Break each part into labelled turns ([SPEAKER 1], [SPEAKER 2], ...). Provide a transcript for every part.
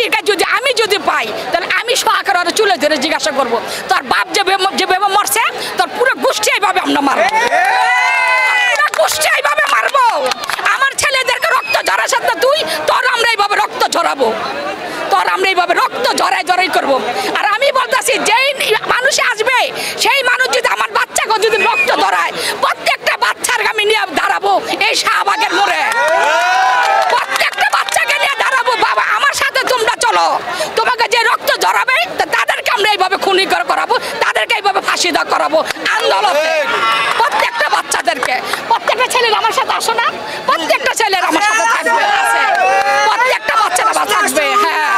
[SPEAKER 1] মুক্তিকে যদি আমি যদি পাই তাহলে আমি সহকারে ওরা চুলে ধরে জিজ্ঞাসা করবো তোর বাপ যেভাবে মরছে তোর পুরো গোষ্ঠী এইভাবে আমরা মারবো, গোষ্ঠী এইভাবে মারবো। আমার ছেলেদেরকে রক্ত ঝরার সাথে তুই তোর আমরা এইভাবে রক্ত ঝরাবো, তোর আমরা এইভাবে রক্ত ঝরাই করবো। আর আমি বলতেছি যেই মানুষ আসবে সেই মানুষ যদি আমার বাচ্চাকে যদি রক্ত ধরায় প্রত্যেকটা বাচ্চার আমি নিয়ে দাঁড়াবো এই শাহবাগের মোড়ে, প্রত্যেকটা বাচ্চাকে নিয়ে দাঁড়াবো। বাবা আমার সাথে তোমরা চলো, তোমাকে যে রক্ত ঝরাবে তাদেরকে আমরা এইভাবে খুনি করাবো, তাদেরকে এইভাবে ফাঁসি দেওয়া করাবো আন্দোলনে। প্রত্যেকটা বাচ্চাদেরকে, প্রত্যেকটা ছেলের আমার সাথে আসো না, প্রত্যেকটা ছেলের আমার সাথে থাকবে, প্রত্যেকটা বাচ্চারা থাকবে। হ্যাঁ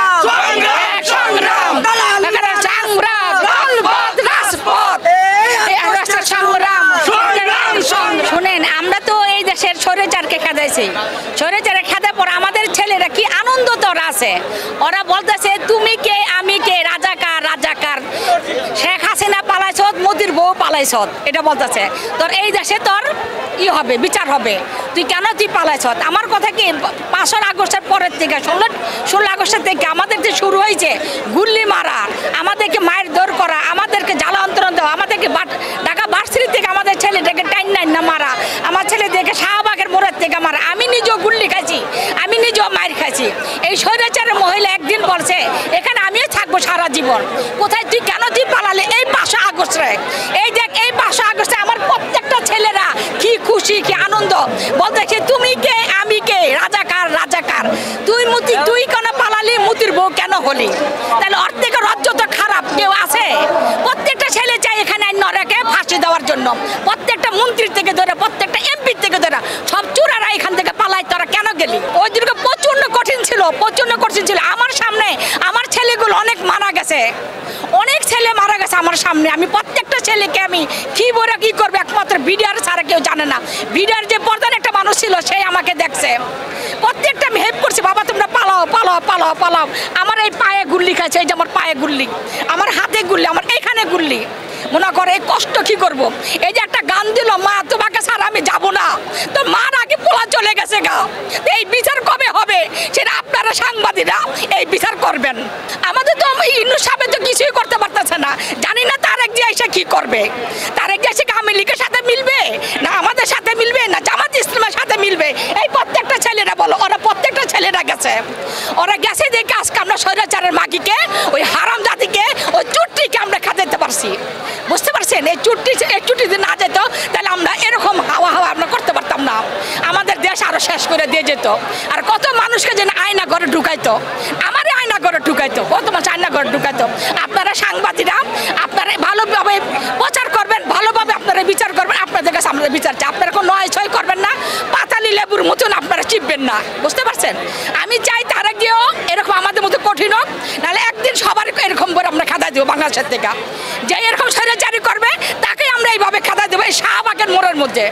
[SPEAKER 1] সংগ্রাম, শুনেন আমরা তো এই দেশের স্বৈরাচারকে খেদাইছি, স্বৈরাচারে খেদা পর আমাদের ছেলেরা কি আনন্দ তোর আছে, ওরা বলতেছে তুমি কে আমি কে, রাজাকার রাজাকার, শেখ হাসিনা পালাইছত মোদির বউ পালাইছত, এটা বলতেছে। তোর এই দেশে তোর ই হবে, বিচার হবে, তুই কেন তুই পালাইছত। আমার কথা কি 5 আগস্টের পরের থেকে 16 আগস্টের থেকে আমাদের যে শুরু হয়েছে গুল্লি মারা, আমাদেরকে মায়ের দৌড় করা, আমাদেরকে জ্বালা অন্তরণ দেওয়া, আমাদেরকে ঢাকা ভার্সিটি থেকে আমাদের ছেলেটাকে টাইন না মারা, আমার ছেলেদেরকে শাহবাগের মোড়ের থেকে মারা, আমি নিজেও গুল্লি খাইছি, আমি নিজেও মায়ের খাইছি। এই স্বৈরাচারের মহিলা একদিন বলছে এখানে আমিও থাকবো সারা জীবন। কোথায় তুই কেন তুই পালালে এই 5 আগস্টে, এই দেখ এই 5 আগস্টে আমার প্রত্যেকটা ছেলেরা কি খুশি কি আনন্দ, বলতেছে তুমি কে আমি কে, রাজাকার রাজাকার, তুই কেন পালালি, মুতির বউ কেন হলি। তাহলে ওর থেকে রাজ্য তো খারাপ কেউ আছে? প্রত্যেকটা ছেলে চাই এখানে নরেকে ফাঁসি দেওয়ার জন্য, প্রত্যেকটা মন্ত্রী থেকে ধরে প্রত্যেকটা এমপি থেকে ধরে সব চোরারা এখান থেকে পালাই, তোরা কেন গেলি? ওই দিনকে প্রচন্ড কঠিন ছিল, প্রচন্ড কঠিন ছিল। আমার সামনে আমার ছেলেগুলো অনেক মারা গেছে, অনেক ছেলে মারা গেছে আমার সামনে। আমি প্রত্যেকটা ছেলেকে আমি কি বলে কি করবো একমাত্র বিডিআর ছাড়া কেউ জানে না। বিডিআর যে প্রধান একটা মানুষ ছিল সেই আমাকে দেখছে, প্রত্যেকটা আমি হেল্প করছি, বাবা তোমরা পালাও পালাও পালাও পালাও। আমার এই পায়ে গুল্লি খাইছে, এই যে আমার পায়ে গুল্লি, আমার হাতে গুল্লি, আমার এইখানে গুল্লি। মনে করে এই কষ্ট কি করব। এই যে একটা গান দিল মা তোমাকে ছাড়া আমি যাব না, তো মার আগে পোলা চলে গেছে গা। এই বিচার কবে হবে সেটা আপনারা সাংবাদিকরা এই বিচার করবেন। আমাদের তো ইন্নু সাহেব তো কিছুই করতে পারতেছে না, জানি না তারেক জিয়া এসে কি করবে। তারেক জিয়া এসে আওয়ামী লীগের সাথে মিলবে না আমাদের সাথে মিলবে না জামাত ইসলামের সাথে মিলবে। এই প্রত্যেকটা ছেলেরা বলো, ওরা প্রত্যেকটা ছেলেরা গেছে, ওরা গেছে দেখে আজকে আমরা স্বৈরাচারের মাগিকে, ওই হারাম জাতিকে, ওই চুট্টিকে আমরা খাদাইতে পারছি। বুঝতে পারছেন? এই চুট্টি যদি না যেত তাহলে আমরা এরকম হাওয়া আমরা করতে পারতাম না, আমাদের দেশ আরো শেষ করে দিয়ে যেত। আর কত মানুষকে যেন আয়না ঘরে ঢুকাইতো, আমারই আয়না ঘরে ঢুকাইতো, কত মানুষ আয়না ঘরে ঢুকাইতো। আপনারা সাংবাদিকরা আপনারা ভালোভাবে প্রচার করবেন, ভালোভাবে আপনারা বিচার করবেন, আপনাদের কাছে আমাদের বিচার চাই। আপনারা কোনো নয় ছয় করবেন না, পাতালি লেবুর মতন আপনারা চিপবেন না। বুঝতে পারছেন? আমি চাই তারা গিয়েও এরকম আমাদের মতো কঠিন হোক, নাহলে একদিন সবার এরকম করে আমরা খাদা দেবো বাংলাদেশের থেকে। যে এরকম স্বৈরাচারী করবে তাকে আমরা এইভাবে খাদা দেবো এই শাহবাগের মোড়ের মধ্যে।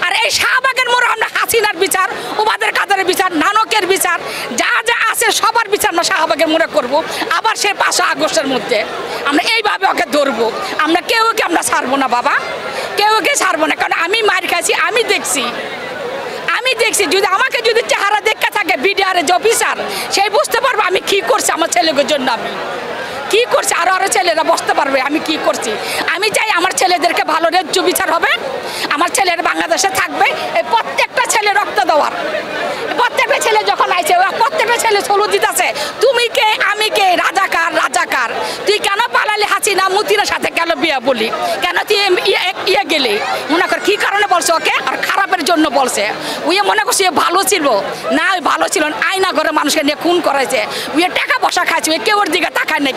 [SPEAKER 1] আর এই শাহবাগের মোড়ে আমরা হাসিনার বিচার, ওবাদের কাদের বিচার, নানকের বিচার, যা যা আছে সবার বিচার আমরা শাহবাগের মোড়ে করব। আবার সে 5 আগস্টের মধ্যে আমরা এইভাবে ওকে ধরবো, আমরা কেউকে আমরা ছাড়বো না বাবা, কেউকে ছাড়বো না। কারণ আমি মার খাইছি, আমি দেখছি যদি আমাকে যদি চেহারা দেখতে থাকে বিডিআরের যে অফিসার, সেই বুঝতে পারবো আমি কি করছি আমার ছেলেদের জন্য, আমি কি করছি। আরো ছেলেরা বসতে পারবে আমি কি করছি। আমি চাই আমার ছেলেদেরকে ভালো ন্যায্য বিচার হবে, আমার ছেলেরা বাংলাদেশে থাকবে। এই প্রত্যেকটা ছেলে রক্ত দেওয়ার, প্রত্যেকটা ছেলে যখন আইছে প্রত্যেকটা ছেলে সলু দিতেছে তুমি কে আমি কে, রাজাকার রাজাকার, তুই কেন পালালি হাসিনা মুতির সাথে কেন বিয়ে বলি, কেন তুই ইয়ে গেলি, মনে কর কি কারণে বলছে ওকে, আর খারাপের জন্য বলছে। উই মনে করছে ভালো ছিল না, ওই ভালো ছিল আয়না ঘরে মানুষকে নিয়ে খুন করেছে, উই টাকা পয়সা খাইছে, ওই কেউর দিকে তাকায় না।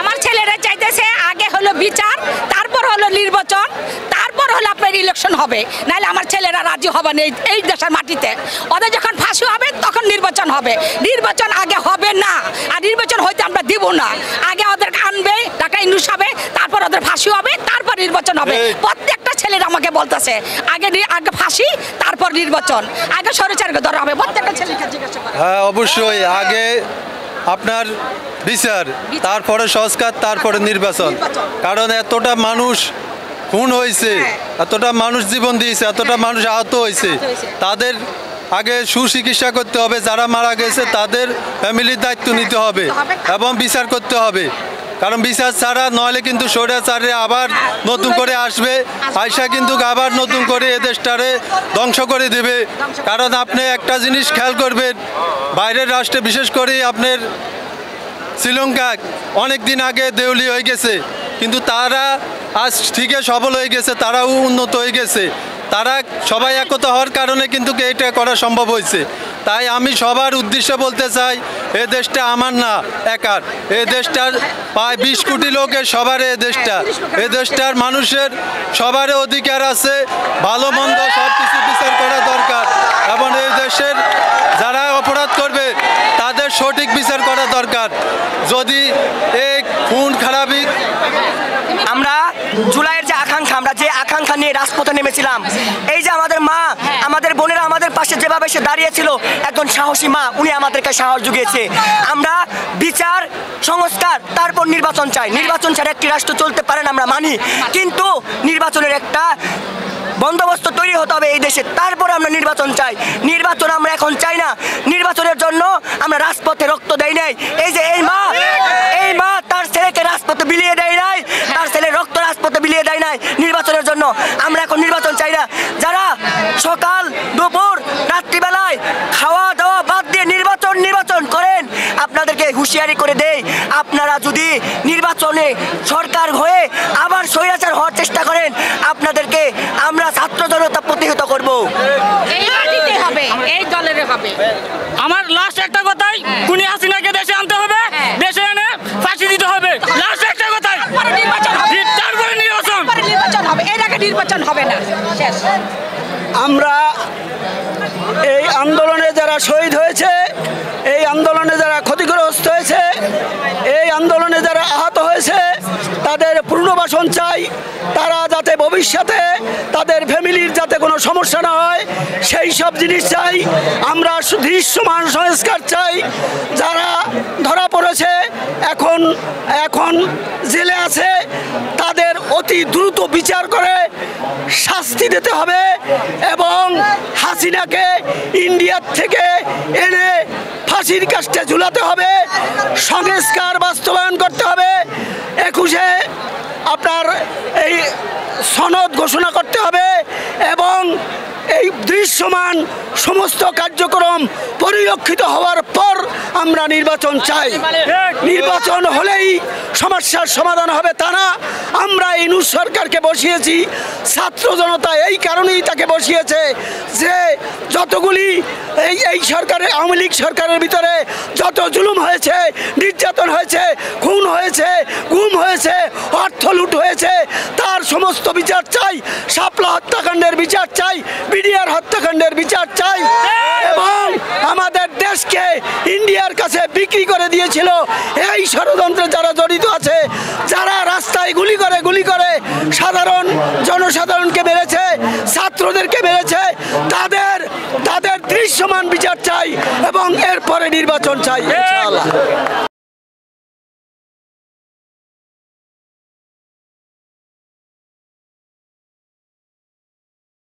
[SPEAKER 1] আমার ছেলেরা চাইতেছে আগে হলো বিচার, তারপর হলো নির্বাচন, তারপর হলো আপনার ইলেকশন হবে, নাহলে আমার ছেলেরা রাজি হবে না এই দেশের মাটিতে। ওদের যখন ফাঁসি হবে তখন নির্বাচন হবে, নির্বাচন আগে হবে না। আর নির্বাচন হইতে আমরা দিব না, আগে ওদের আনবে টাকা ইউনুস হবে, তারপর ওদের ফাঁসি হবে, তারপর নির্বাচন হবে। প্রত্যেকটা ছেলেরা আমাকে বলতেছে আগে ফাঁসি তারপর নির্বাচন, আগে স্বৈরাচারকে ধরা হবে। প্রত্যেকটা ছেলেকে জিজ্ঞাসা করে।
[SPEAKER 2] হ্যাঁ অবশ্যই, আগে আপনার বিচার, তারপরে সংস্কার, তারপরে নির্বাচন। কারণ এতটা মানুষ খুন হয়েছে, এতটা মানুষ জীবন দিয়েছে, এতটা মানুষ আহত হয়েছে, তাদের আগে সুচিকিৎসা করতে হবে, যারা মারা গেছে তাদের ফ্যামিলির দায়িত্ব নিতে হবে এবং বিচার করতে হবে। কারণ বিচার ছাড়া নইলে কিন্তু স্বৈরাচারে আবার নতুন করে আসবে, আয়সা কিন্তু আবার নতুন করে এ দেশটারে ধ্বংস করে দেবে। কারণ আপনি একটা জিনিস খেয়াল করবেন, বাইরের রাষ্ট্রে বিশেষ করে আপনার শ্রীলঙ্কা অনেক দিন আগে দেউলি হয়ে গেছে, কিন্তু তারা আজ ঠিকই সবল হয়ে গেছে, তারাও উন্নত হয়ে গেছে। তারা সবাই একতা হওয়ার কারণে কিন্তু এটা করা সম্ভব হয়েছে। তাই আমি সবার উদ্দেশ্যে বলতে চাই, এ দেশটা আমার না একার, এ দেশটার প্রায় 20 কোটি লোকের সবার এ দেশটার মানুষের সবার অধিকার আছে। ভালো মন্দ সব কিছু বিচার করা দরকার এবং এই দেশের যারা অপরাধ করবে তাদের সঠিক বিচার করা দরকার। যদি এই খুন খারাপি
[SPEAKER 3] আমরা জুলাইয়ের যে আকাঙ্ক্ষা, আমরা যে আকাঙ্ক্ষা নিয়ে রাজপথে নেমেছিলাম, এই যে আমাদের মা, আমাদের বোনেরা আমাদের পাশে যেভাবে সে দাঁড়িয়েছিল, একজন সাহসী মা, উনি আমাদেরকে সাহস জুগিয়েছে। আমরা বিচার, সংস্কার, তারপর নির্বাচন চাই। নির্বাচন ছাড়া একটি রাষ্ট্র চলতে পারে না, আমরা মানি, কিন্তু নির্বাচনের একটা বন্দোবস্ত তৈরি হতে হবে এই দেশে, তারপরে আমরা নির্বাচন চাই। নির্বাচন আমরা এখন চাই না, নির্বাচনের জন্য আমরা রাজপথে রক্ত দেই নাই। এই যে এই মা তার ছেলেকে রাজপথে বিলিয়ে দেয় নাই, তার ছেলে রক্ত রাজপথে বিলিয়ে দেয় নাই নির্বাচনের জন্য। আমরা এখন নির্বাচন চাই না। যারা সকাল দুপুর রাত্রিবেলায় খাওয়া দাওয়া বাদ দিয়ে নির্বাচন করেন, আপনাদেরকে হুঁশিয়ারি করে দেই, আপনারা যদি নির্বাচনে সরকার হয়ে আবার স্বৈরাচার হওয়ার চেষ্টা করেন, আপনাদেরকে আমরা ছাত্র জনতা প্রতিহত করব।
[SPEAKER 1] এই মাটিতে হবে, এই দলের হবে।
[SPEAKER 4] আমার লাস্ট একটা কথাই, খুনি হাসিনাকে দেশে আনতে হবে, দেশে এনে ফাঁসি দিতে হবে। লাস্ট একটা কথাই,
[SPEAKER 1] তারপরে নির্বাচন হবে,
[SPEAKER 4] তারপরে নির্বাচন।
[SPEAKER 1] তারপরে নির্বাচন হবে, এর আগে নির্বাচন হবে না। শেষ।
[SPEAKER 5] আমরা এই আন্দোলনে যারা শহীদ হয়েছে, এই আন্দোলনে যারা ক্ষতিগ্রস্ত হয়েছে, এই আন্দোলনে যারা আহত হয়েছে, তাদের পুনর্বাসন চাই। তারা যাতে ভবিষ্যতে তাদের ফ্যামিলির যাতে কোনো সমস্যা না হয়, সেই সব জিনিস চাই। আমরা দৃশ্যমান সংস্কার চাই। যারা ধরা পড়েছে, এখন জেলে আছে, তাদের অতি দ্রুত বিচার করে শাস্তি দিতে হবে এবং হাসিনাকে ইন্ডিয়ার থেকে এনে ফাঁসির কাস্টে ঝুলাতে হবে। সংস্কার বাস্তবায়ন করতে হবে। 21-এ আপনার এই সনদ ঘোষণা করতে হবে এবং এই দৃশ্যমান সমস্ত কার্যক্রম পরিলক্ষিত হওয়ার পর আমরা নির্বাচন চাই। নির্বাচন হলেই সমস্যার সমাধান হবে তা না। আমরা এই ইউনূস সরকারকে বসিয়েছি, ছাত্র জনতা এই কারণেই তাকে বসিয়েছে যে যতগুলি এই সরকারের, আওয়ামী লীগ সরকারের ভিতরে যত জুলুম হয়েছে, নির্যাতন হয়েছে, খুন হয়েছে, গুম হয়েছে, অর্থ লুট হয়েছে, তার সমস্ত বিচার চাই। শাপলা হত্যাকাণ্ডের বিচার চাই, বিডিআর হত্যাকাণ্ডের বিচার চাই এবং আমাদের দেশকে ইন্ডিয়ার কাছে বিক্রি করে দিয়েছিল এই ষড়যন্ত্রে যারা জড়িত আছে, যারা রাস্তায় গুলি করে সাধারণ জনসাধারণকে মেরেছে, ছাত্রদেরকে মেরেছে, তাদের দৃশ্যমান বিচার চাই এবং এরপরে নির্বাচন চাই ইনশাআল্লাহ।